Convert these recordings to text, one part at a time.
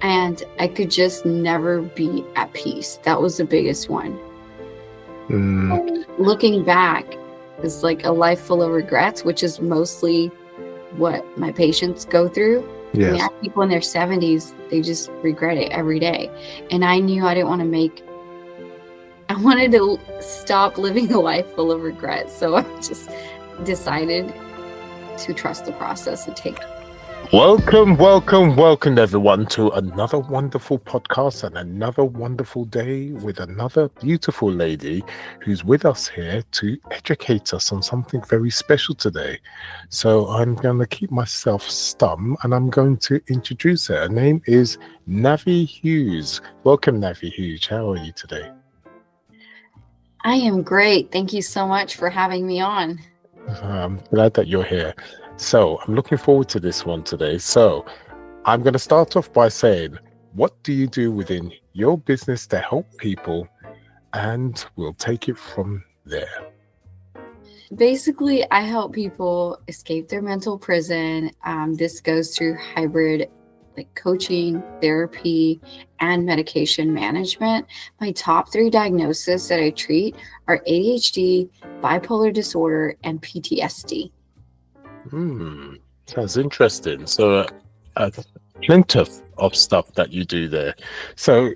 and I could just never be at peace. That was the biggest one. And looking back, it's like a life full of regrets, which is mostly what my patients go through. Yes. I mean, I have people in their 70s, they just regret it every day. And I knew I didn't want to I wanted to stop living a life full of regrets. So I just decided to trust the process and take it. Welcome everyone to another wonderful podcast and another wonderful day with another beautiful lady who's with us here to educate us on something very special today. So I'm going to keep myself stum and I'm going to introduce her. Her name is Navi Hughes. Welcome, Navi Hughes. How are you today? I am great. Thank you so much for having me on. I'm glad that you're here. So I'm looking forward to this one today. So I'm going to start off by saying, what do you do within your business to help people? And we'll take it from there. Basically, I help people escape their mental prison. This goes through hybrid like coaching, therapy, and medication management. My top 3 diagnoses that I treat are ADHD, bipolar disorder, and PTSD. Sounds interesting. So plenty of stuff that you do there. So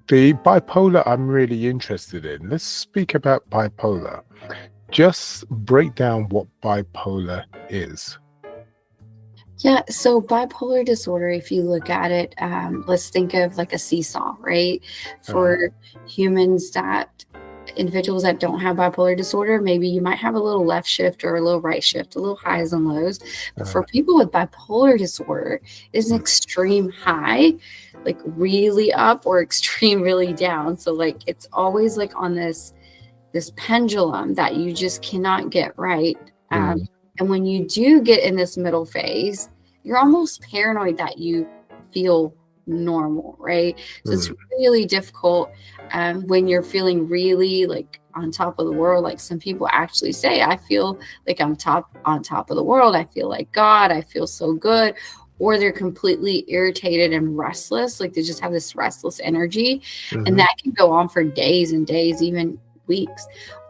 the bipolar I'm really interested in. Let's speak about bipolar. Just break down what bipolar is. Yeah, so bipolar disorder, if you look at it, let's think of like a seesaw, right? For individuals that don't have bipolar disorder, maybe you might have a little left shift or a little right shift, a little highs and lows. But for people with bipolar disorder, it's an extreme high, like really up, or extreme really down. So like it's always like on this pendulum that you just cannot get right. And when you do get in this middle phase, you're almost paranoid that you feel normal, right? So it's really difficult when you're feeling really like on top of the world. Like some people actually say, I feel like I'm on top of the world. I feel like God. I feel so good. Or they're completely irritated and restless. Like they just have this restless energy. And that can go on for days and days, even weeks.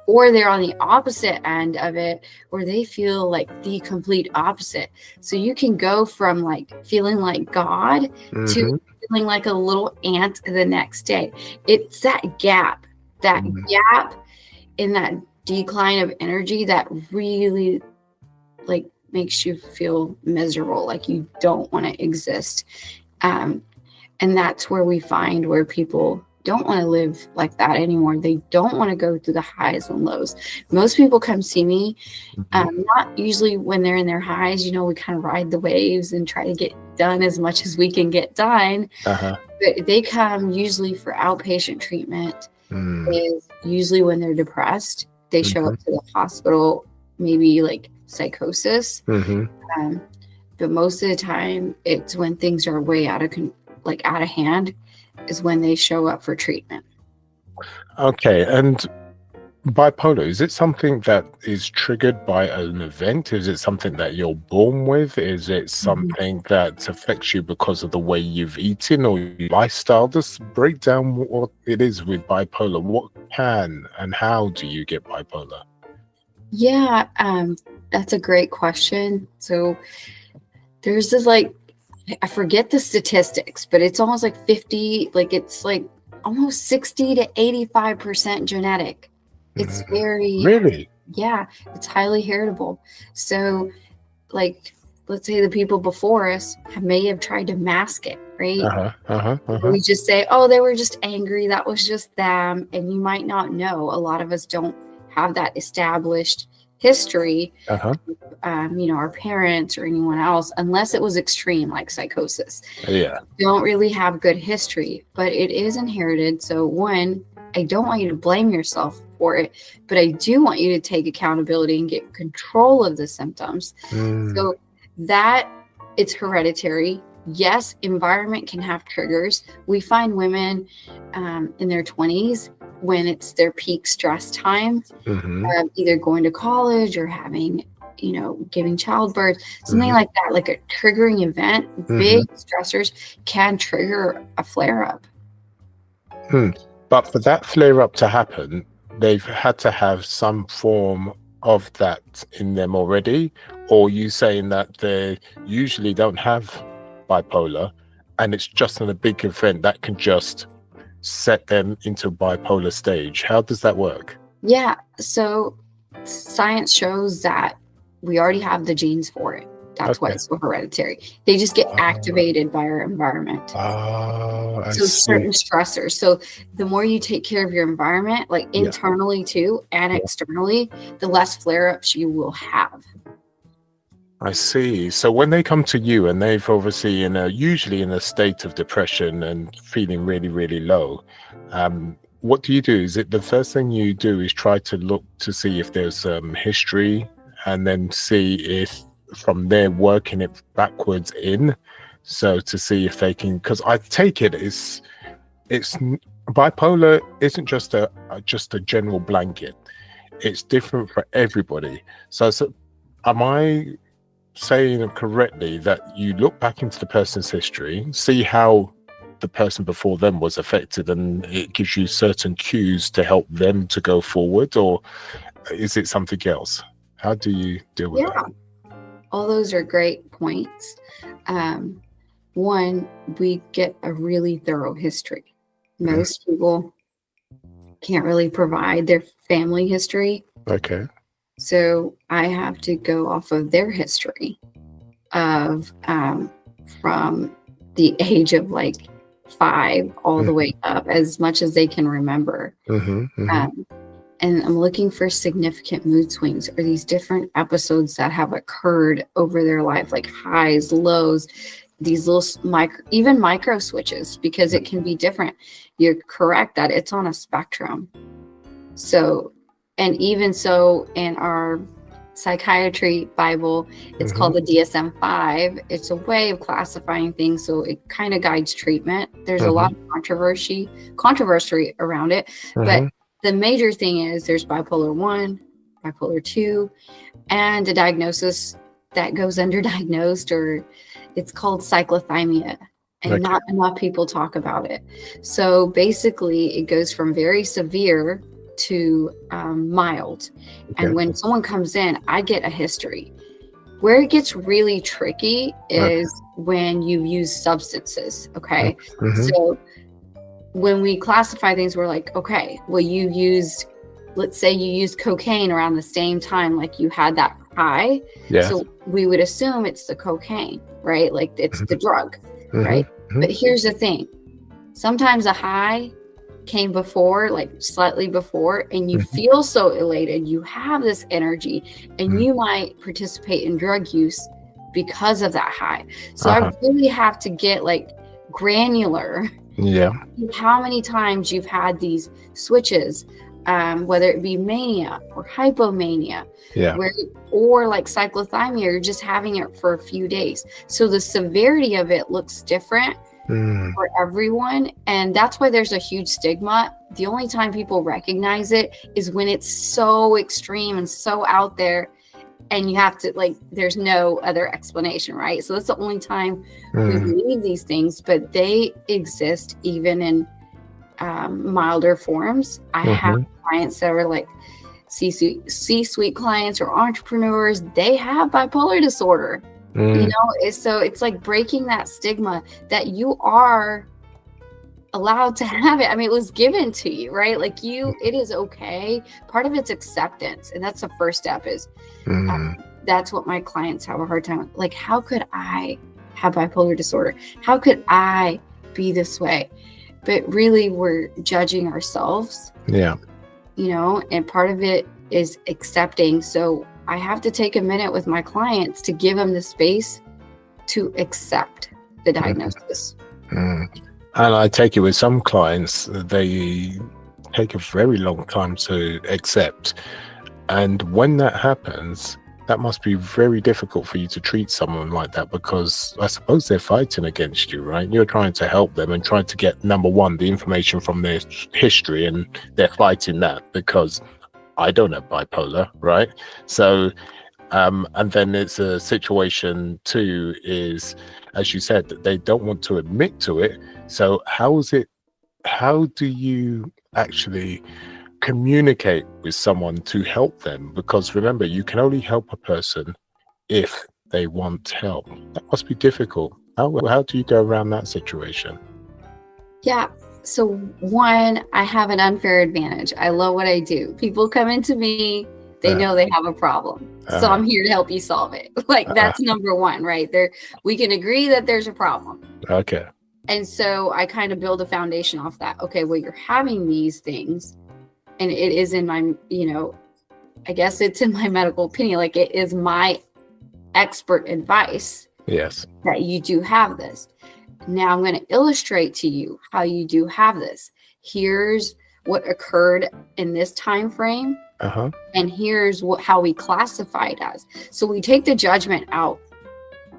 Or they're on the opposite end of it where they feel like the complete opposite. So you can go from like feeling like God to feeling like a little ant the next day. It's that gap in that decline of energy that really like makes you feel miserable, like you don't want to exist. And that's where we find where people don't want to live like that anymore. They don't want to go through the highs and lows. Most people come see me, not usually when they're in their highs. You know, we kind of ride the waves and try to get done as much as we can get done. But they come usually for outpatient treatment. Is usually when they're depressed. They show up to the hospital, maybe like psychosis. But most of the time, it's when things are way out of hand. Is when they show up for treatment. Okay, and bipolar, is it something that is triggered by an event? Is it something that you're born with? Is it something that affects you because of the way you've eaten or your lifestyle? Just break down what it is with bipolar. What can and how do you get bipolar? Yeah, that's a great question. So there's this I forget the statistics, but it's almost like 50, like it's like almost 60 to 85% genetic. It's really, yeah, it's highly heritable. So like, let's say the people before us may have tried to mask it, right? We just say, oh, they were just angry. That was just them. And you might not know. A lot of us don't have that established history, our parents or anyone else, unless it was extreme, like psychosis. Don't really have good history, but it is inherited. So one, I don't want you to blame yourself for it, but I do want you to take accountability and get control of the symptoms. So that it's hereditary. Yes, environment can have triggers. We find women in their 20s when it's their peak stress time, either going to college or having giving childbirth, something like that, like a triggering event. Big stressors can trigger a flare-up. But for that flare-up to happen, they've had to have some form of that in them already, or you saying that they usually don't have bipolar and it's just in a big event that can just set them into bipolar stage? How does that work? Yeah, so science shows that we already have the genes for it. That's why it's so hereditary. They just get activated by our environment. Certain stressors. So the more you take care of your environment, like internally too and externally, the less flare-ups you will have. I see. So when they come to you and they've obviously usually in a state of depression and feeling really, really low, what do you do? Is it the first thing you do is try to look to see if there's history, and then see if from there working it backwards in, so to see if they can, because I take it's bipolar isn't just a general blanket. It's different for everybody. So am I saying correctly that you look back into the person's history, see how the person before them was affected, and it gives you certain cues to help them to go forward, or is it something else? How do you deal with that? All those are great points. One, we get a really thorough history. Most people can't really provide their family history. Okay. So I have to go off of their history of from the age of like 5 all the way up, as much as they can remember. And I'm looking for significant mood swings, or these different episodes that have occurred over their life, like highs, lows, these little micro switches, because it can be different. You're correct that it's on a spectrum. So, and even so in our psychiatry Bible, it's called the DSM-5. It's a way of classifying things, so it kind of guides treatment. There's a lot of controversy around it, but the major thing is there's bipolar 1, bipolar 2, and a diagnosis that goes underdiagnosed, or it's called cyclothymia, and not enough people talk about it. So basically it goes from very severe to mild. And when someone comes in, I get a history. Where it gets really tricky is when you use substances. So when we classify things, we're like, okay, well, let's say you used cocaine around the same time, like you had that high. So we would assume it's the cocaine, right? Like it's the drug, right? But here's the thing. Sometimes a high came before, like slightly before, and you feel so elated, you have this energy, and you might participate in drug use because of that high. So I really have to get like granular. How many times you've had these switches, whether it be mania or hypomania, or like cyclothymia, you're just having it for a few days. So the severity of it looks different for everyone, and that's why there's a huge stigma. The only time people recognize it is when it's so extreme and so out there, and you have to, like, there's no other explanation, right? So that's the only time we believe these things, but they exist even in milder forms. I have clients that are like C-suite clients or entrepreneurs. They have bipolar disorder. So it's like breaking that stigma that you are allowed to have it. I mean, it was given to you, right? Like it is okay. Part of it's acceptance, and that's the first step. Is that's what my clients have a hard time with. Like, how could I have bipolar disorder? How could I be this way? But really, we're judging ourselves. And part of it is accepting. So I have to take a minute with my clients to give them the space to accept the diagnosis. And I take it with some clients, they take a very long time to accept. And when that happens, that must be very difficult for you to treat someone like that, because I suppose they're fighting against you, right? You're trying to help them and trying to get, number one, the information from their history, and they're fighting that because I don't have bipolar, right? So And then it's a situation too is, as you said, that they don't want to admit to it. So how do you actually communicate with someone to help them? Because remember, you can only help a person if they want help. That must be difficult. How do you go around that situation? Yeah. So one, I have an unfair advantage. I love what I do. People come into me, they know they have a problem. So I'm here to help you solve it. Like that's number one, right? We can agree that there's a problem. Okay. And so I kind of build a foundation off that. Okay, well, you're having these things, and it is in my, I guess it's in my medical opinion, like it is my expert advice. Yes. That you do have this. Now I'm going to illustrate to you how you do have this. Here's what occurred in this time frame. And here's how we classify it as. So we take the judgment out.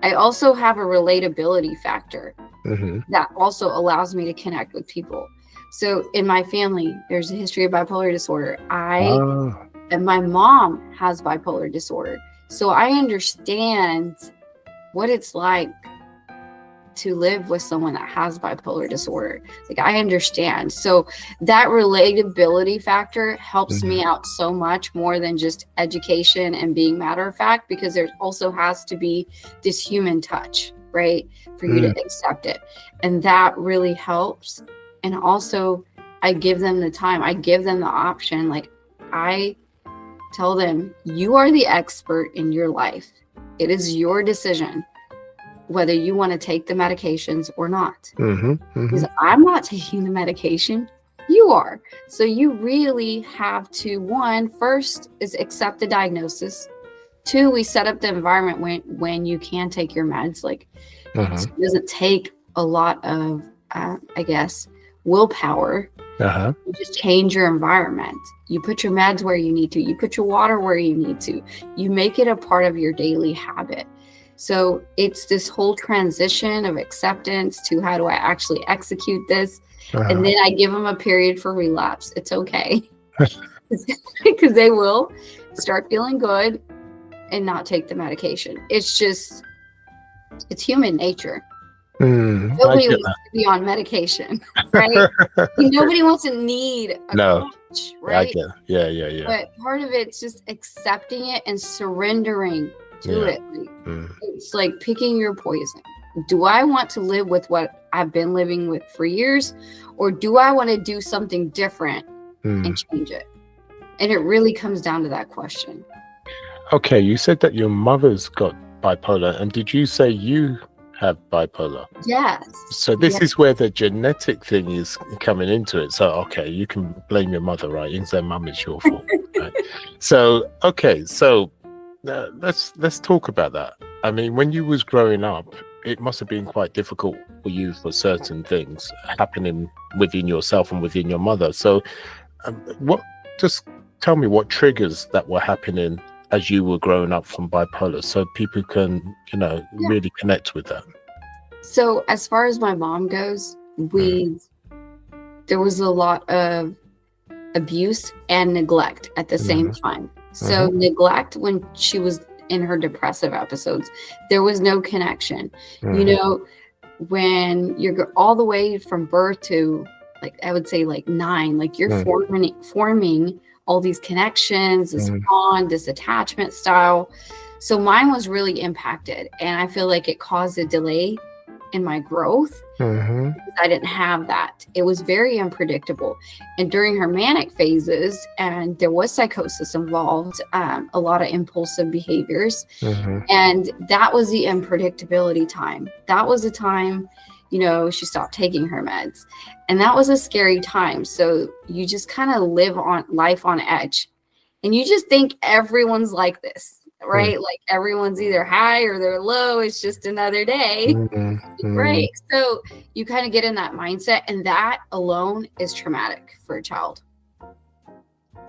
I also have a relatability factor that also allows me to connect with people. So in my family, there's a history of bipolar disorder. And my mom has bipolar disorder. So I understand what it's like to live with someone that has bipolar disorder. Like I understand. So that relatability factor helps me out so much more than just education and being matter of fact, because there also has to be this human touch, right? For you to accept it. And that really helps. And also I give them the time. I give them the option. Like I tell them, you are the expert in your life. It is your decision whether you want to take the medications or not. Because I'm not taking the medication, you are. So you really have to, one, first is accept the diagnosis. Two, we set up the environment when you can take your meds. Like it doesn't take a lot of, I guess, willpower. You just change your environment. You put your meds where you need to. You put your water where you need to. You make it a part of your daily habit. So it's this whole transition of acceptance to how do I actually execute this? And then I give them a period for relapse. It's okay. Because they will start feeling good and not take the medication. It's human nature. Nobody wants to be on medication, right? Nobody wants to need a coach, right? Yeah. But part of it's just accepting it and surrendering to it. It's like picking your poison. Do I want to live with what I've been living with for years, or do I want to do something different and change it? And it really comes down to that question. Okay, you said that your mother's got bipolar, and did you say you have bipolar? Yes. So this is where the genetic thing is coming into it. So okay, you can blame your mother, right? And say mum is your fault. Right? So okay, so let's talk about that. I mean, when you was growing up, it must have been quite difficult for you for certain things happening within yourself and within your mother. So just tell me what triggers that were happening as you were growing up from bipolar, so people can, really connect with that. So as far as my mom goes, there was a lot of abuse and neglect at the same time. So neglect when she was in her depressive episodes, there was no connection. When you're all the way from birth to, like, I would say like 9, like you're forming all these connections, this bond, this attachment style. So mine was really impacted, and I feel like it caused a delay in my growth because I didn't have that. It was very unpredictable. And during her manic phases, and there was psychosis involved, a lot of impulsive behaviors. And that was the unpredictability time. That was the time, she stopped taking her meds. And that was a scary time. So you just kind of live on life on edge. And you just think everyone's like this, right? Like everyone's either high or they're low. It's just another day, right? So you kind of get in that mindset, and that alone is traumatic for a child.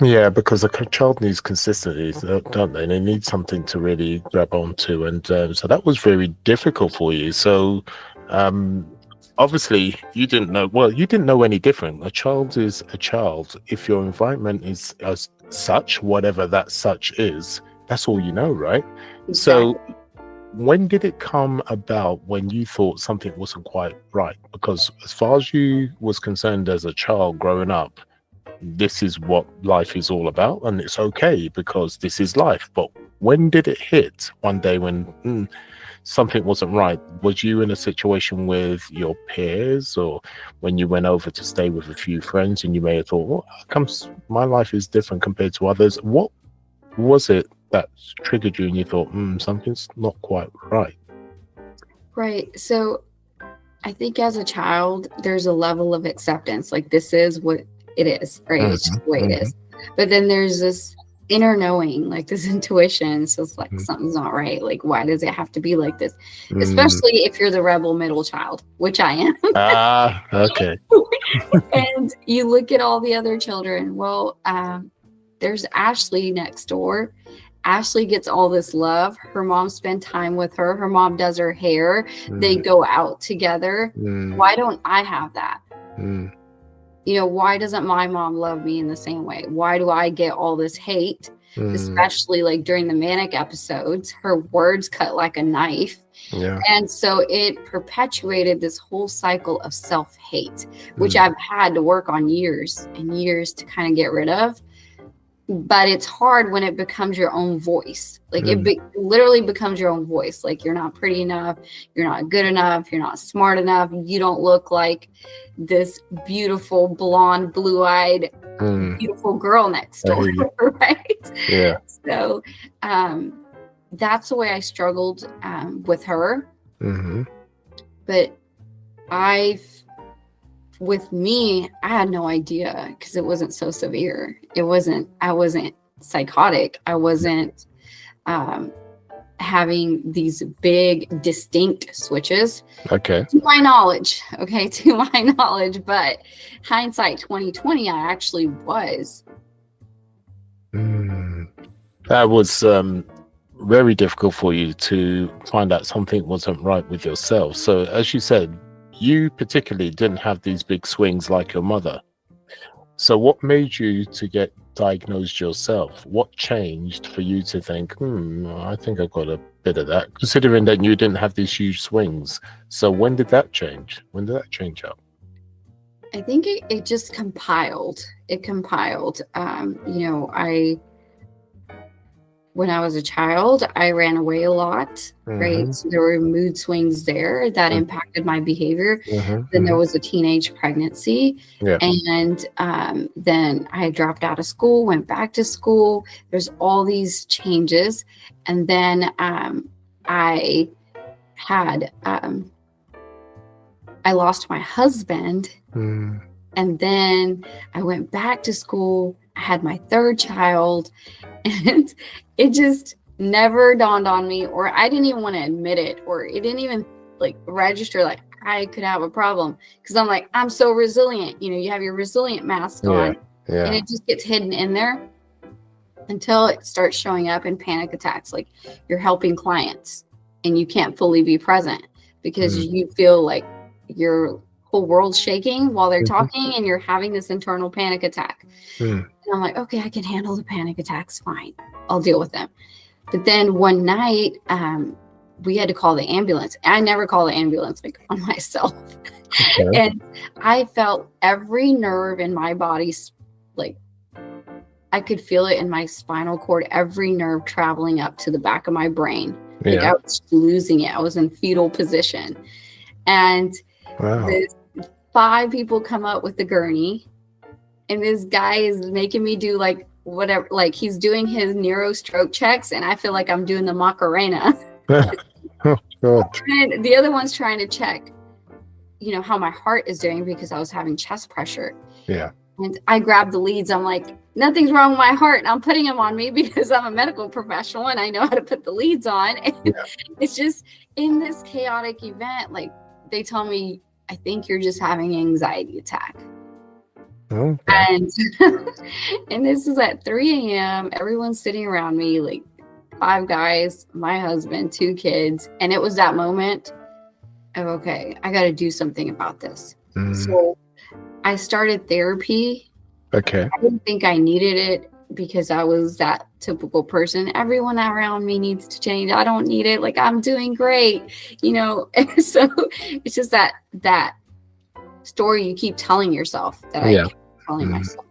Yeah, because a child needs consistency, don't they? They need something to really grab onto. And so that was very difficult for you. So obviously you didn't know any different. A child is a child. If your environment is as such, whatever that such is, that's all you know, right? Exactly. So when did it come about when you thought something wasn't quite right? Because as far as you was concerned as a child growing up, this is what life is all about, and it's okay because this is life. But when did it hit one day when something wasn't right? Was you in a situation with your peers, or when you went over to stay with a few friends and you may have thought, well, how comes my life is different compared to others? What was it that triggered you and you thought, something's not quite right? Right. So I think as a child, there's a level of acceptance. Like, this is what it is, right? It's just the way it is. But then there's this inner knowing, like this intuition. So it's like, something's not right. Like, why does it have to be like this? Especially if you're the rebel middle child, which I am. Okay. And you look at all the other children. Well, there's Ashley next door. Ashley gets all this love. Her mom spends time with her. Her mom does her hair. They go out together. Why don't I have that? Why doesn't my mom love me in the same way? Why do I get all this hate? Especially like during the manic episodes, her words cut like a knife. Yeah. And so it perpetuated this whole cycle of self-hate, which I've had to work on years and years to kind of get rid of. But it's hard when it becomes your own voice. Like it literally becomes your own voice. Like, you're not pretty enough. You're not good enough. You're not smart enough. You don't look like this beautiful, blonde, blue-eyed, beautiful girl next door, right? Yeah. So that's the way I struggled with her. But with me, I had no idea because it wasn't so severe. I wasn't psychotic. I wasn't having these big, distinct switches. Okay. To my knowledge. But hindsight 2020, I actually was. That was very difficult for you to find out something wasn't right with yourself. So as you said, you particularly didn't have these big swings like your mother. So what made you to get diagnosed yourself? What changed for you to think, I think I've got a bit of that, considering that you didn't have these huge swings? So when did that change? When did that change up? I think it just compiled. When I was a child, I ran away a lot, right? So there were mood swings there that impacted my behavior. Then there was a teenage pregnancy. And then I dropped out of school, went back to school. There's all these changes. And then I lost my husband. And then I went back to school. I had my third child. And it just never dawned on me, or I didn't even want to admit it, or it didn't even register like I could have a problem, because I'm like, I'm so resilient. You have your resilient mask on, and it just gets hidden in there until it starts showing up in panic attacks. Like, you're helping clients and you can't fully be present because you feel like your whole world's shaking while they're talking, and you're having this internal panic attack. And I'm like, okay, I can handle the panic attacks. Fine. I'll deal with them. But then one night, we had to call the ambulance. I never call the ambulance on myself. And I felt every nerve in my body, I could feel it in my spinal cord, every nerve traveling up to the back of my brain. I was losing it. I was in fetal position. And 5 people come up with the gurney. And this guy is making me do whatever, he's doing his neuro stroke checks, and I feel like I'm doing the Macarena. Oh, God. And the other one's trying to check, how my heart is doing, because I was having chest pressure. Yeah. And I grabbed the leads. I'm like, nothing's wrong with my heart. And I'm putting them on me because I'm a medical professional and I know how to put the leads on. And it's just in this chaotic event, they tell me, I think you're just having an anxiety attack. Okay. And this is at 3 a.m. Everyone's sitting around me, 5 guys, my husband, 2 kids. And it was that moment of, okay, I got to do something about this. So I started therapy. Okay. I didn't think I needed it. because I was that typical person. Everyone around me needs to change. I don't need it. Like, I'm doing great, And so it's just that story you keep telling yourself that I kept telling myself.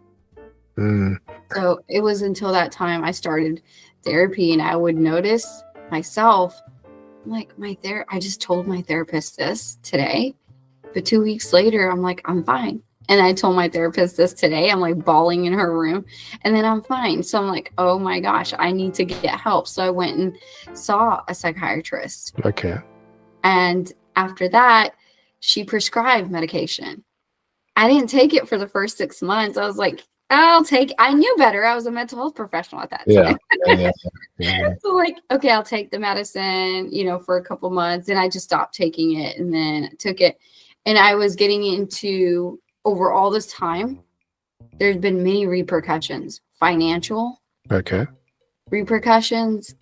So it was until that time I started therapy, and I would notice myself, like, I just told my therapist this today, but 2 weeks later, I'm like, I'm fine. And I told my therapist this today. I'm like bawling in her room, and then I'm fine. So I'm like, oh my gosh, I need to get help. So I went and saw a psychiatrist. Okay. And after that, she prescribed medication. I didn't take it for the first 6 months. I was like, I knew better. I was a mental health professional at that time. Yeah. So like, okay, I'll take the medicine, for a couple months. And I just stopped taking it, and then took it. And I was getting into, over all this time, there's been many repercussions, financial repercussions,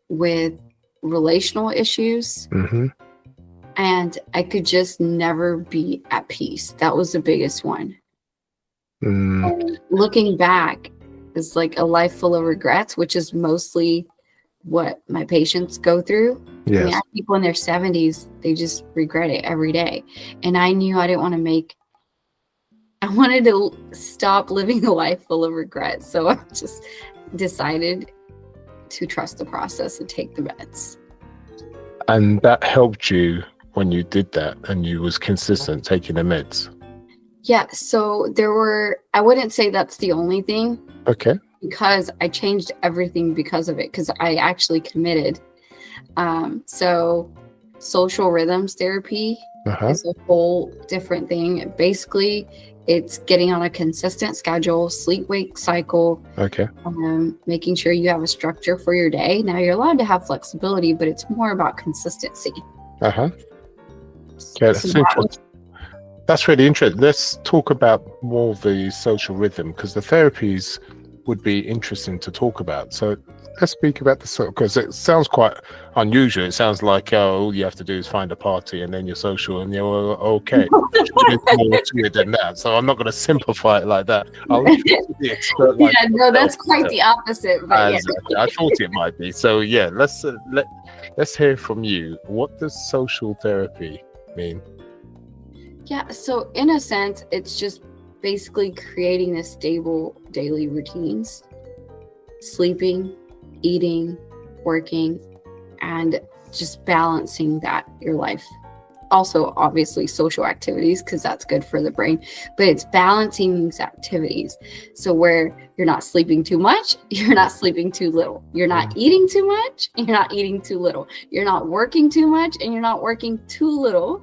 with relational issues. And I could just never be at peace. That was the biggest one. And looking back, it's like a life full of regrets, which is mostly what my patients go through. Yes. I mean, I have people in their 70s, they just regret it every day. And I knew I didn't want to I wanted to stop living a life full of regrets. So I just decided to trust the process and take the meds. And that helped you when you did that, and you was consistent taking the meds? Yeah. So I wouldn't say that's the only thing. Okay. Because I changed everything because of it, because I actually committed. So social rhythms therapy is a whole different thing. Basically, it's getting on a consistent schedule, sleep-wake cycle. Okay. Making sure you have a structure for your day. Now, you're allowed to have flexibility, but it's more about consistency. Okay, that's really interesting. Let's talk about more of the social rhythm, because the therapies would be interesting to talk about. So let's speak about because it sounds quite unusual. It sounds like, all you have to do is find a party and then you're social and you're okay. There's more to it than that. So I'm not going to simplify it like that. I'll let you be the expert. That's quite the opposite. But I thought it might be. So yeah, let's hear from you. What does social therapy mean? Yeah, so in a sense, it's just basically creating this stable daily routines, sleeping, eating, working, and just balancing your life. Also, obviously, social activities, because that's good for the brain, but it's balancing these activities. So where you're not sleeping too much, you're not sleeping too little. You're not eating too much, and you're not eating too little. You're not working too much, and you're not working too little.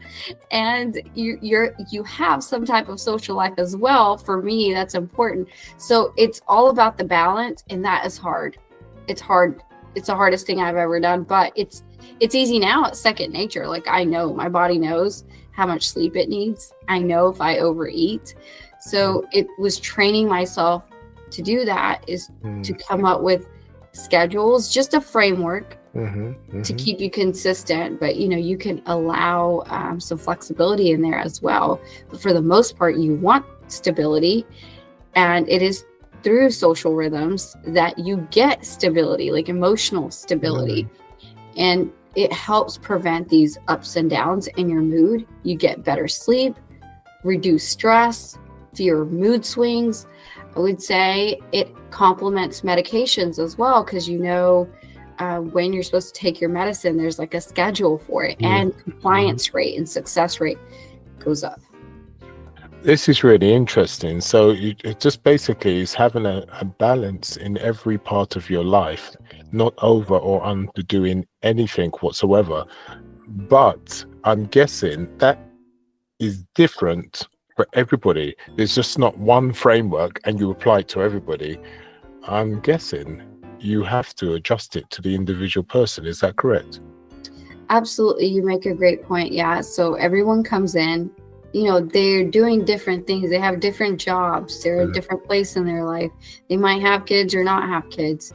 And you have some type of social life as well. For me, that's important. So it's all about the balance, and that is hard. It's hard. It's the hardest thing I've ever done, but it's easy now. It's second nature. Like, I know my body knows how much sleep it needs. I know if I overeat. So it was training myself to do that, is to come up with schedules, just a framework to keep you consistent. But, you can allow some flexibility in there as well. But for the most part, you want stability, and it is through social rhythms that you get stability, like emotional stability. And it helps prevent these ups and downs in your mood. You get better sleep, reduce stress, fewer mood swings. I would say it complements medications as well, because when you're supposed to take your medicine, there's like a schedule for it, and compliance rate and success rate goes up. This is really interesting. So it just basically is having a balance in every part of your life, not over or underdoing anything whatsoever. But I'm guessing that is different for everybody. There's just not one framework and you apply it to everybody. I'm guessing you have to adjust it to the individual person. Is that correct? Absolutely. You make a great point. Yeah. So everyone comes in, they're doing different things. They have different jobs. They're in a different place in their life. They might have kids or not have kids.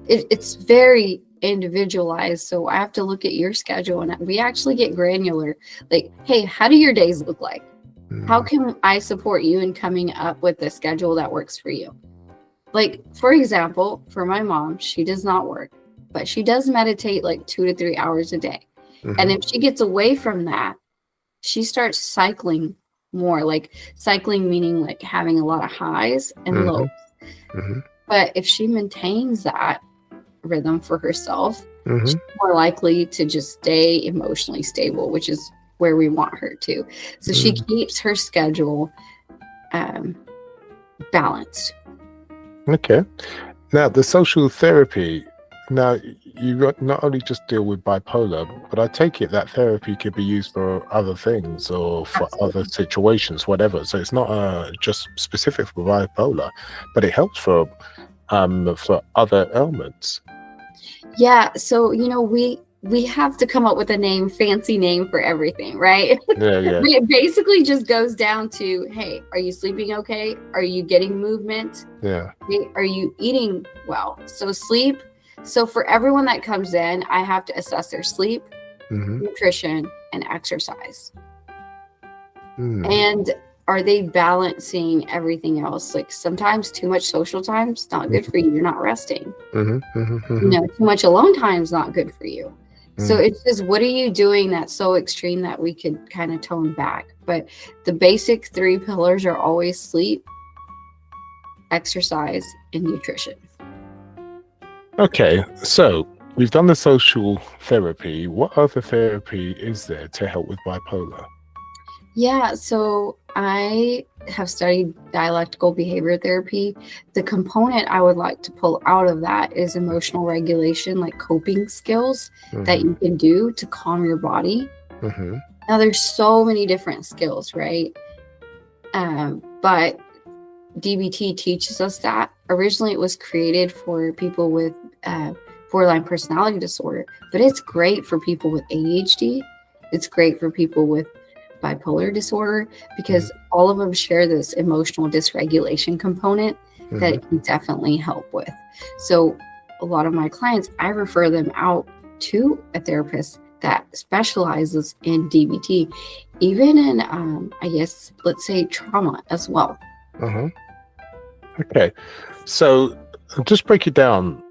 It's very individualized. So I have to look at your schedule, and we actually get granular. Like, hey, how do your days look like? How can I support you in coming up with a schedule that works for you? Like, for example, for my mom, she does not work, but she does meditate like 2 to 3 hours a day. And if she gets away from that, she starts cycling more, like cycling meaning like having a lot of highs and lows. But if she maintains that rhythm for herself, she's more likely to just stay emotionally stable, which is where we want her to. So she keeps her schedule balanced. Okay. Now, the social therapy. Now, you not only just deal with bipolar, but I take it that therapy could be used for other things or for other situations, whatever. So it's not just specific for bipolar, but it helps for other ailments. Yeah. So, we have to come up with a fancy name for everything, right? Yeah. It basically just goes down to, hey, are you sleeping okay? Are you getting movement? Yeah. Are you eating well? So sleep. So for everyone that comes in, I have to assess their sleep, nutrition, and exercise. And are they balancing everything else? Like sometimes too much social time is not good for you. You're not resting. Too much alone time is not good for you. So it's just, what are you doing that's so extreme that we could kind of tone back? But the basic 3 pillars are always sleep, exercise, and nutrition. Okay, so we've done the social therapy. What other therapy is there to help with bipolar? Yeah, so I have studied dialectical behavior therapy. The component I would like to pull out of that is emotional regulation, like coping skills that you can do to calm your body. Now, there's so many different skills, right? But DBT teaches us that. Originally, it was created for people with borderline personality disorder, but it's great for people with ADHD. It's great for people with bipolar disorder because all of them share this emotional dysregulation component that it can definitely help with. So a lot of my clients, I refer them out to a therapist that specializes in DBT, even in, I guess, let's say trauma as well. Okay, so just break it down,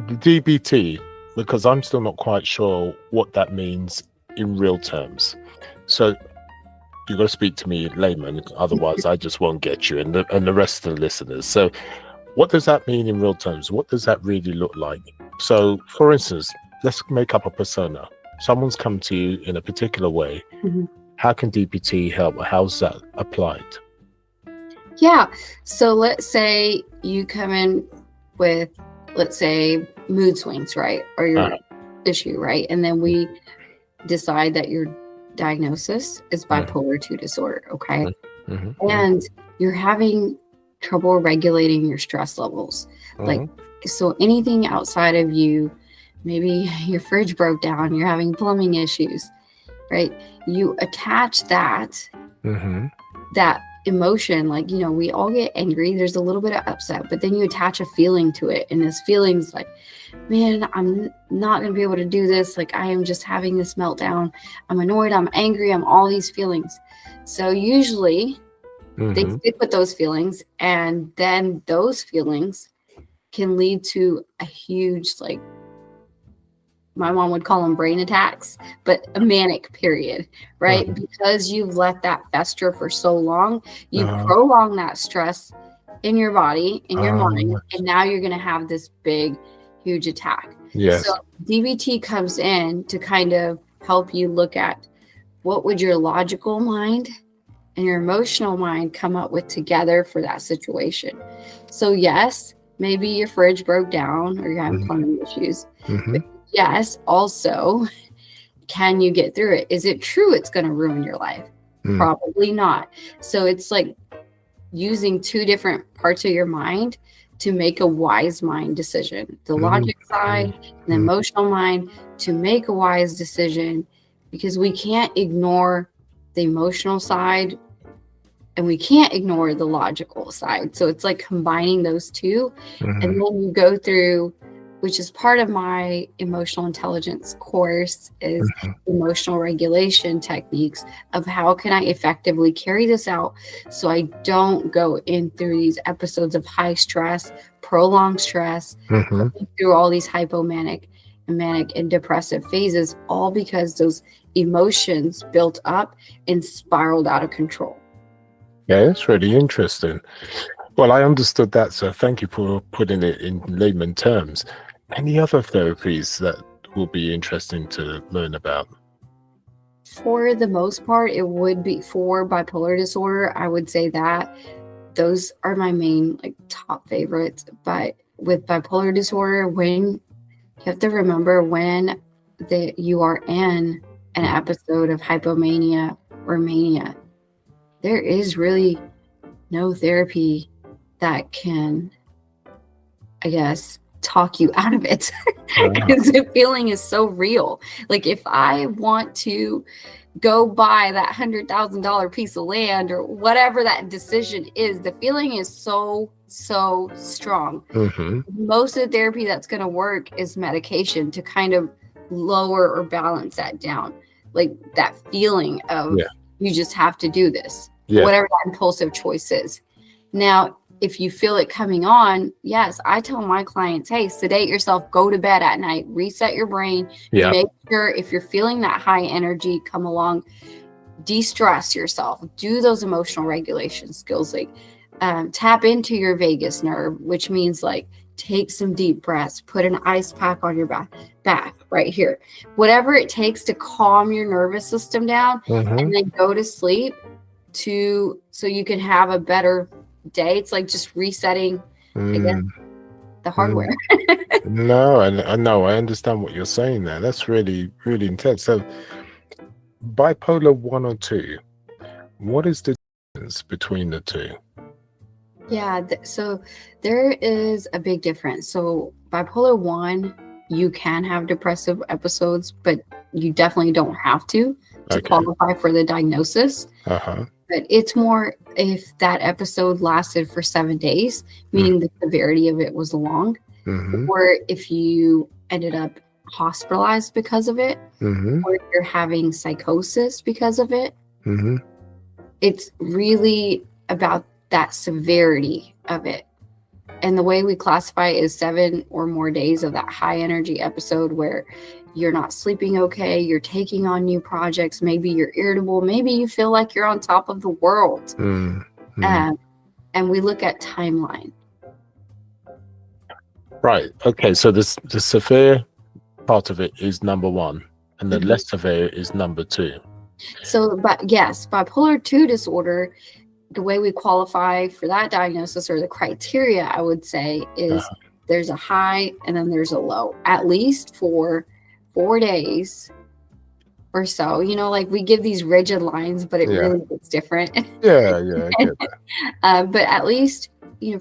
the DBT, because I'm still not quite sure what that means in real terms. So you got to speak to me layman, otherwise I just won't get you and the rest of the listeners. So what does that mean in real terms? What does that really look like? So for instance, let's make up a persona. Someone's come to you in a particular way. How can DBT help? How's that applied? Yeah. So let's say you come in with, let's say, mood swings, right? Or your issue, right? And then we decide that your diagnosis is bipolar 2 disorder, okay? And you're having trouble regulating your stress levels. Like, so anything outside of you, maybe your fridge broke down, you're having plumbing issues, right? You attach that emotion, like, we all get angry, there's a little bit of upset, but then you attach a feeling to it, and this feeling's like, man, I'm not gonna be able to do this, like I am just having this meltdown, I'm annoyed, I'm angry, I'm all these feelings. So usually they stick with those feelings, and then those feelings can lead to a huge, like, my mom would call them brain attacks, but a manic period, right? Because you've let that fester for so long, you prolong that stress in your body, in your mind, and now you're going to have this big, huge attack. Yes. So DBT comes in to kind of help you look at what would your logical mind and your emotional mind come up with together for that situation. So yes, maybe your fridge broke down or you're having plumbing issues. But yes, also, can you get through it? Is it true it's going to ruin your life? Probably not. So it's like using 2 different parts of your mind to make a wise mind decision. The logic side and the emotional mind to make a wise decision, because we can't ignore the emotional side and we can't ignore the logical side. So it's like combining those 2. And then you go through which is part of my emotional intelligence course, is emotional regulation techniques of how can I effectively carry this out so I don't go in through these episodes of high stress, prolonged stress, through all these hypomanic and manic and depressive phases, all because those emotions built up and spiraled out of control. Yeah, that's really interesting. Well, I understood that, so thank you for putting it in layman terms. Any other therapies that will be interesting to learn about? For the most part, it would be for bipolar disorder. I would say that those are my main like top favorites. But with bipolar disorder, when you have to remember when you are in an episode of hypomania or mania, there is really no therapy that can, I guess, talk you out of it. Because the feeling is so real. Like if I want to go buy that $100,000 piece of land or whatever that decision is, the feeling is so strong. Most of the therapy that's going to work is medication to kind of lower or balance that down, like that feeling of you just have to do this, whatever that impulsive choice is. Now, if you feel it coming on, yes, I tell my clients, hey, sedate yourself, go to bed at night, reset your brain, make sure if you're feeling that high energy come along, de-stress yourself, do those emotional regulation skills, like tap into your vagus nerve, which means like take some deep breaths, put an ice pack on your back right here, whatever it takes to calm your nervous system down, and then go to sleep so you can have a better day. It's like just resetting again the hardware. No, I know, I understand what you're saying there. That's really, really intense. So bipolar 1 or 2, what is the difference between the two? Yeah, so there is a big difference. So bipolar 1, you can have depressive episodes, but you definitely don't have to qualify for the diagnosis. But it's more if that episode lasted for 7 days, meaning the severity of it was long, or if you ended up hospitalized because of it, or if you're having psychosis because of it. It's really about that severity of it. And the way we classify it is 7 or more days of that high energy episode where you're not sleeping okay, you're taking on new projects, maybe you're irritable, maybe you feel like you're on top of the world. And we look at timeline. Right. Okay. So the severe part of it is number 1, and the less severe is number 2. So, but yes, bipolar 2 disorder, the way we qualify for that diagnosis, or the criteria, I would say, is there's a high and then there's a low, at least for 4 days or so. You know, like we give these rigid lines, but it really gets different. I get that. But at least,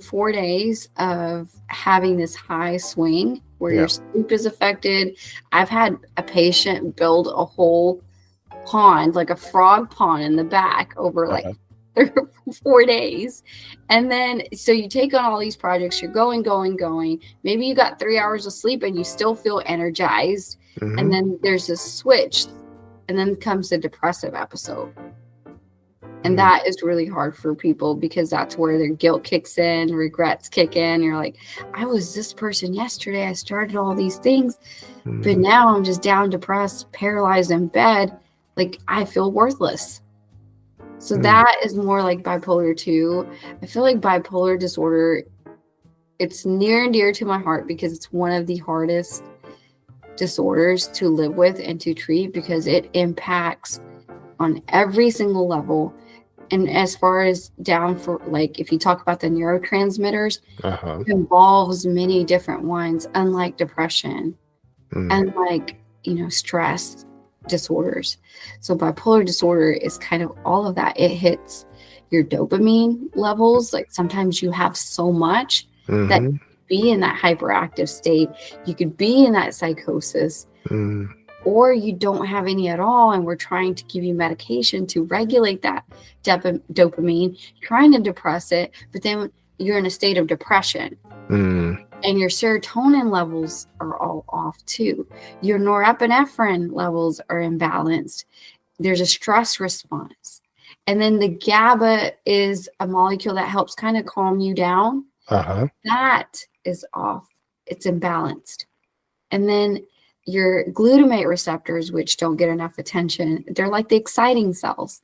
4 days of having this high swing where your sleep is affected. I've had a patient build a whole pond, like a frog pond in the back over like 4 days. And then, so you take on all these projects, you're going. Maybe you got 3 hours of sleep and you still feel energized. And then there's this switch, and then comes the depressive episode. And that is really hard for people because that's where their guilt kicks in, regrets kick in. You're like, I was this person yesterday. I started all these things, but now I'm just down, depressed, paralyzed in bed. Like I feel worthless. So that is more like bipolar 2. I feel like bipolar disorder, it's near and dear to my heart because it's one of the hardest disorders to live with and to treat because it impacts on every single level. And as far as down for, like, if you talk about the neurotransmitters, it involves many different ones, unlike depression, unlike, stress disorders. So bipolar disorder is kind of all of that. It hits your dopamine levels. Like sometimes you have so much that you could be in that hyperactive state. You could be in that psychosis. Or you don't have any at all, and we're trying to give you medication to regulate that dopamine, trying to depress it, but then you're in a state of depression. And your serotonin levels are all off too. Your norepinephrine levels are imbalanced. There's a stress response. And then the GABA is a molecule that helps kind of calm you down. That is off. It's imbalanced. And then your glutamate receptors, which don't get enough attention, they're like the exciting cells.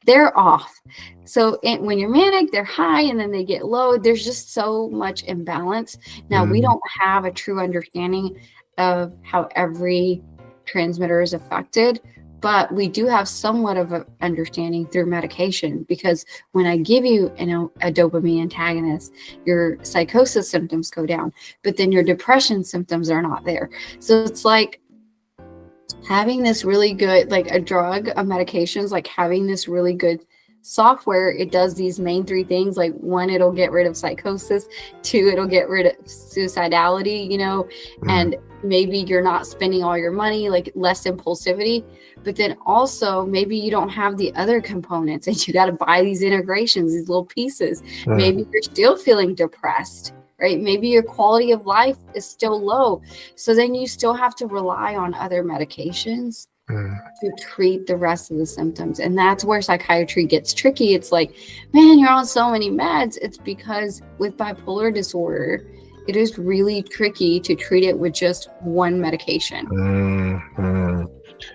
They're off. So when you're manic, they're high, and then they get low. There's just so much imbalance. Now, we don't have a true understanding of how every transmitter is affected, but we do have somewhat of an understanding through medication, because when I give you a dopamine antagonist, your psychosis symptoms go down, but then your depression symptoms are not there. So it's like having this really good, like a drug, a medications, like having this really good software. It does these main three things. Like, one, it'll get rid of psychosis. Two, it'll get rid of suicidality, and maybe you're not spending all your money, like less impulsivity. But then also maybe you don't have the other components, and you got to buy these integrations, these little pieces. Maybe you're still feeling depressed, right? Maybe your quality of life is still low. So then you still have to rely on other medications to treat the rest of the symptoms. And that's where psychiatry gets tricky. It's like, man, you're on so many meds. It's because with bipolar disorder, it is really tricky to treat it with just one medication.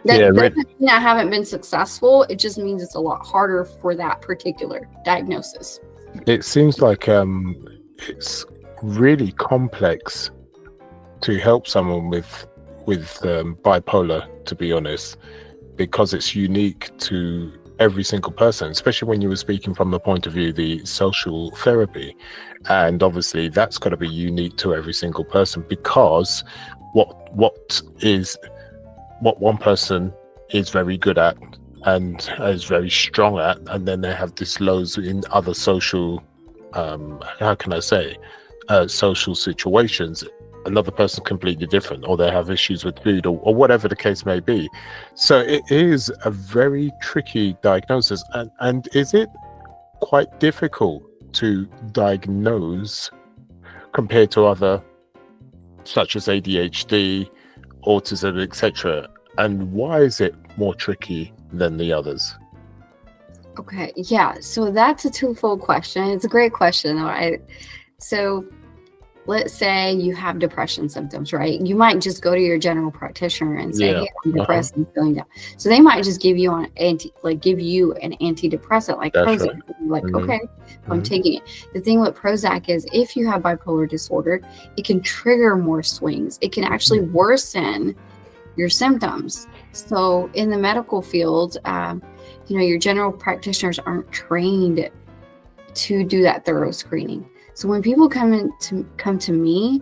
That doesn't mean I haven't been successful. It just means it's a lot harder for that particular diagnosis. It seems like it's really complex to help someone with bipolar, to be honest, because it's unique to every single person, especially when you were speaking from the point of view the social therapy. And obviously that's got to be unique to every single person, because what one person is very good at and is very strong at, and then they have this lows in other social social situations. Another person completely different, or they have issues with food, or whatever the case may be. So it is a very tricky diagnosis. And is it quite difficult to diagnose compared to other, such as ADHD, autism, etc.? And why is it more tricky than the others? Okay, yeah, so that's a twofold question. It's a great question, though. So let's say you have depression symptoms, right? You might just go to your general practitioner and say, hey, I'm depressed and feeling down. So they might just give you an antidepressant like Prozac. Right. Like, okay, I'm taking it. The thing with Prozac is, if you have bipolar disorder, it can trigger more swings. It can actually worsen your symptoms. So in the medical field, your general practitioners aren't trained to do that thorough screening. So when people come to me,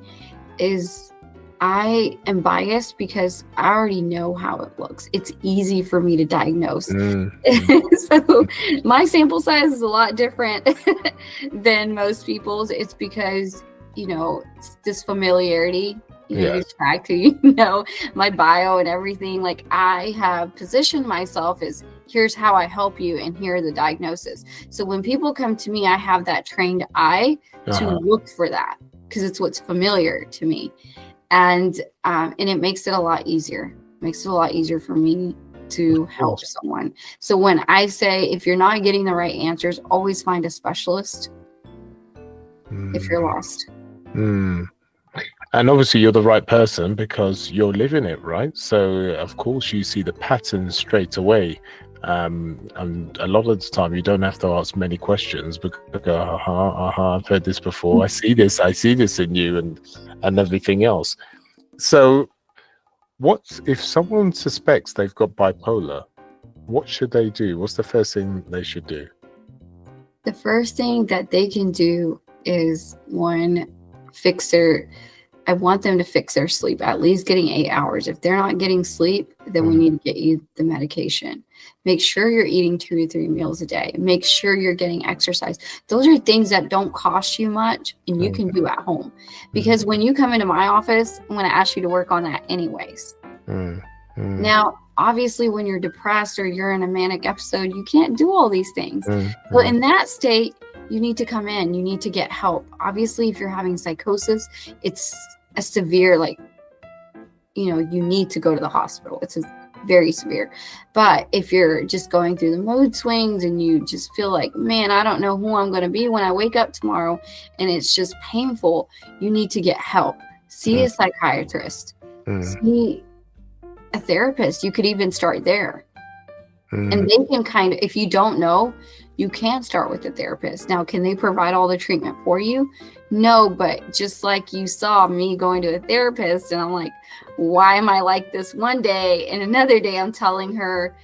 I am biased because I already know how it looks. It's easy for me to diagnose. So my sample size is a lot different than most people's. It's because, it's this familiarity, you track to, my bio and everything. Like, I have positioned myself as, here's how I help you, and here are the diagnosis. So when people come to me, I have that trained eye to look for that, because it's what's familiar to me. And it makes it a lot easier. It makes it a lot easier for me to help someone. So when I say, if you're not getting the right answers, always find a specialist if you're lost. And obviously you're the right person because you're living it, right? So of course you see the patterns straight away. And a lot of the time you don't have to ask many questions, because I've heard this before. I see this in you, and everything else. So what if someone suspects they've got bipolar? What should they do? What's the first thing they should do? The first thing that they can do is, one, I want them to fix their sleep, at least getting 8 hours. If they're not getting sleep, then we need to get you the medication. Make sure you're eating 2 to 3 meals a day. Make sure you're getting exercise. Those are things that don't cost you much, and you can do at home. Because when you come into my office, I'm going to ask you to work on that anyways. Now, obviously, when you're depressed or you're in a manic episode, you can't do all these things. But in that state, you need to come in. You need to get help. Obviously, if you're having psychosis, it's a severe, like, you need to go to the hospital. It's very severe. But if you're just going through the mood swings and you just feel like, man, I don't know who I'm going to be when I wake up tomorrow, and it's just painful, you need to get help. See a psychiatrist. See a therapist. You could even start there. And they can kind of, if you don't know, you can start with a therapist. Now, can they provide all the treatment for you? No, but just like you saw me going to a therapist, and I'm like, why am I like this one day? And another day I'm telling her,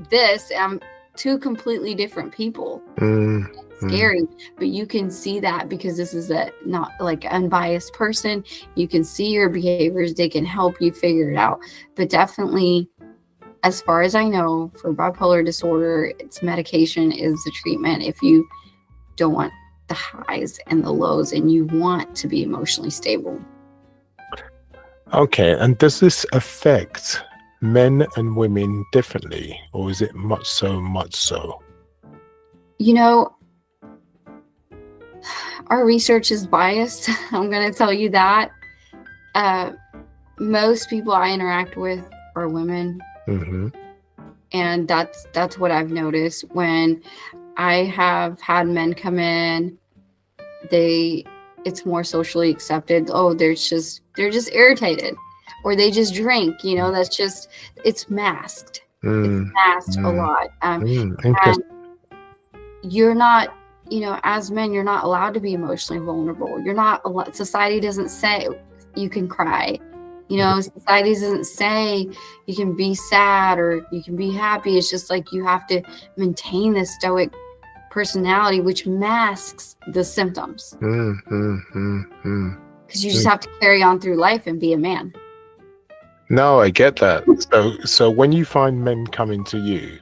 this, I'm two completely different people. It's scary, but you can see that because this is a not like unbiased person. You can see your behaviors. They can help you figure it out. But definitely, as far as I know, for bipolar disorder, its medication is the treatment if you don't want the highs and the lows and you want to be emotionally stable. Okay, and does this affect men and women differently, or is it much so? Our research is biased. I'm going to tell you that. Most people I interact with are women. And that's what I've noticed. When I have had men come in, it's more socially accepted. Oh, they're just irritated, or they just drink. It's masked. It's masked a lot. And you're not, as men, you're not allowed to be emotionally vulnerable. You're not. Society doesn't say you can cry. Society doesn't say you can be sad or you can be happy. It's just like you have to maintain this stoic personality, which masks the symptoms. Because you just have to carry on through life and be a man. No, I get that. So when you find men coming to you,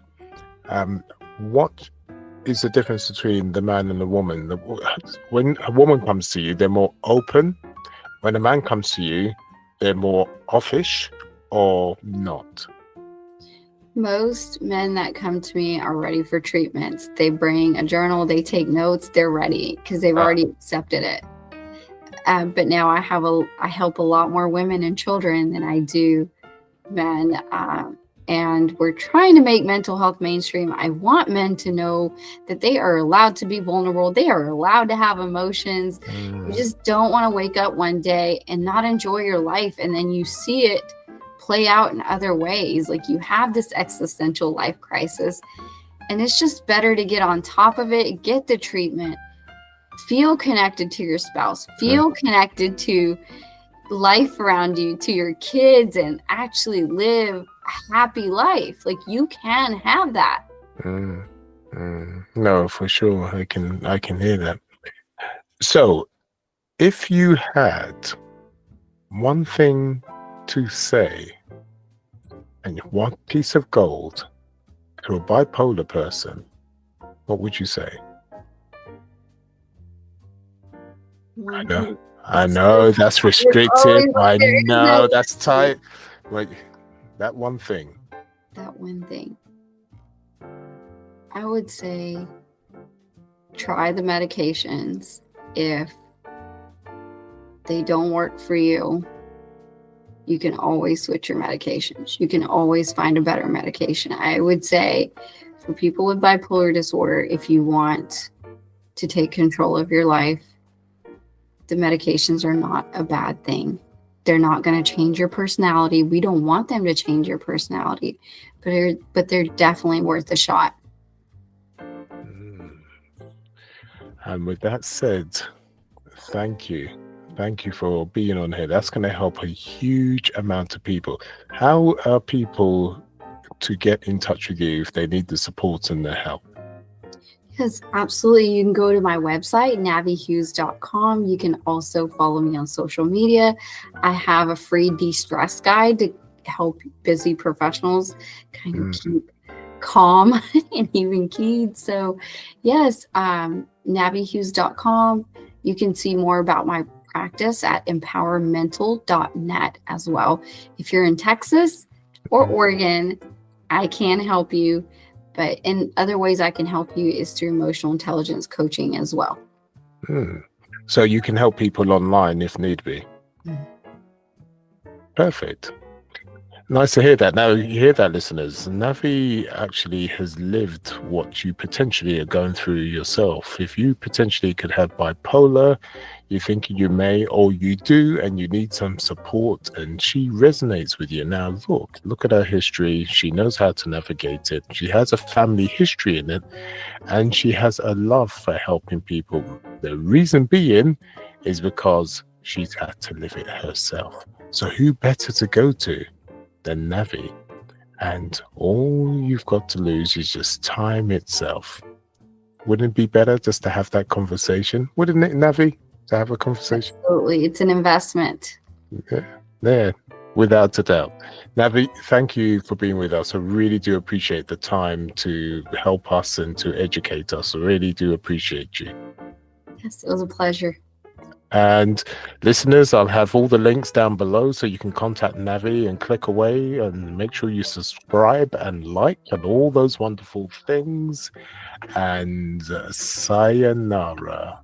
what is the difference between the man and the woman? When a woman comes to you, they're more open. When a man comes to you, they're more offish or not? Most men that come to me are ready for treatments. They bring a journal, they take notes, they're ready because they've already accepted it. But now I help a lot more women and children than I do men. And we're trying to make mental health mainstream. I want men to know that they are allowed to be vulnerable. They are allowed to have emotions. You just don't want to wake up one day and not enjoy your life. And then you see it play out in other ways. Like you have this existential life crisis. And it's just better to get on top of it, get the treatment, feel connected to your spouse, feel connected to life around you, to your kids, and actually live a happy life. Like you can have that. No, for sure. I can hear that. So if you had one thing to say and one piece of gold to a bipolar person, what would you say? I know that's restricted. I know that's tight. Like that one thing. That one thing. I would say try the medications. If they don't work for you, you can always switch your medications. You can always find a better medication. I would say for people with bipolar disorder, if you want to take control of your life, the medications are not a bad thing. They're not going to change your personality. We don't want them to change your personality, but they're definitely worth a shot. And with that said, thank you. Thank you for being on here. That's going to help a huge amount of people. How are people to get in touch with you if they need the support and the help? Yes, absolutely. You can go to my website, navihughes.com. You can also follow me on social media. I have a free de-stress guide to help busy professionals kind of keep calm and even keyed. So yes, navihughes.com. You can see more about my practice at empowermental.net as well. If you're in Texas or Oregon, I can help you. But in other ways I can help you is through emotional intelligence coaching as well. So you can help people online if need be. Perfect. Nice to hear that. Now, you hear that, listeners. Navi actually has lived what you potentially are going through yourself. If you potentially could have bipolar, you think you may, or you do, and you need some support, and she resonates with you. Now, look at her history. She knows how to navigate it. She has a family history in it, and she has a love for helping people. The reason being is because she's had to live it herself. So who better to go to than Navi? And all you've got to lose is just time itself. Wouldn't it be better just to have that conversation? Wouldn't it, Navi, to have a conversation? Absolutely. It's an investment. Yeah, without a doubt. Navi, thank you for being with us. I really do appreciate the time to help us and to educate us. I really do appreciate you. Yes, it was a pleasure. And listeners, I'll have all the links down below so you can contact Navi and click away and make sure you subscribe and like and all those wonderful things. And sayonara.